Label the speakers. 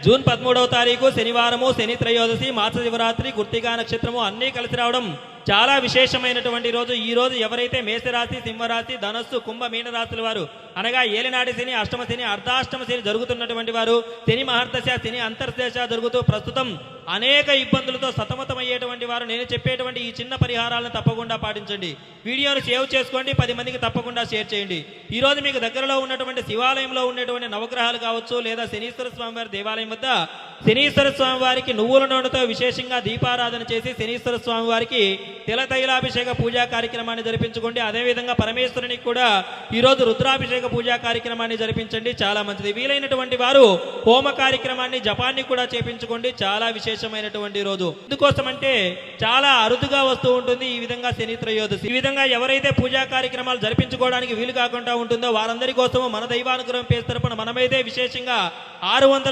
Speaker 1: June 13వ తారీఖు శనివారము, శని త్రయోదశి, మాస శివరాత్రి, కృత్తికా నక్షత్రము అన్నీ కలిసి రావడం చాలా విశేషమైనటువంటి రోజు. ఈ రోజు ఎవరైతే మేషరాశి, సింహరాశి, ధనస్సు, కుంభ, మీన రాశుల వారు అనగా ఏలినాటి శని, అష్టమ శని, అర్ధాష్టమ శని జరుగుతున్నటువంటి వారు, శని మహర్దశ, శని అంతర్దశ జరుగుతూ ప్రస్తుతం అనేక ఇబ్బందులతో సతమతమయ్యేటువంటి వారు నేను చెప్పేటువంటి ఈ చిన్న పరిహారాలను తప్పకుండా పాటించండి. వీడియోను సేవ్ చేసుకోండి, 10 మందికి తప్పకుండా షేర్ చేయండి. ఈ రోజు మీకు దగ్గరలో ఉన్నటువంటి శివాలయంలో ఉన్నటువంటి నవగ్రహాలు కావచ్చు, లేదా శనీశ్వర స్వామి వారి దేవాలయం వద్ద శనీశ్వర స్వామి వారికి నువ్వుల నూనెతో విశేషంగా దీపారాధన చేసి శనీశ్వర స్వామి వారికి తిలతైలాభిషేక పూజా కార్యక్రమాన్ని జరిపించుకోండి. అదేవిధంగా పరమేశ్వరునికి కూడా ఈరోజు రుద్రాభిషేక పూజా కార్యక్రమాన్ని జరిపించండి, చాలా మంచిది. వీలైనటువంటి వారు హోమ కార్యక్రమాన్ని, జపాన్ని కూడా చేపించుకోండి, చాలా విశేషమైనటువంటి రోజు. ఎందుకోసమంటే చాలా అరుదుగా వస్తూ ఉంటుంది ఈ విధంగా శని త్రయోదశి. ఈ విధంగా ఎవరైతే పూజా కార్యక్రమాలు జరిపించుకోవడానికి వీలు కాకుండా ఉంటుందో వారందరి కోసము మన దైవానుగ్రహం పేరు తరపున మనమైతే విశేషంగా 600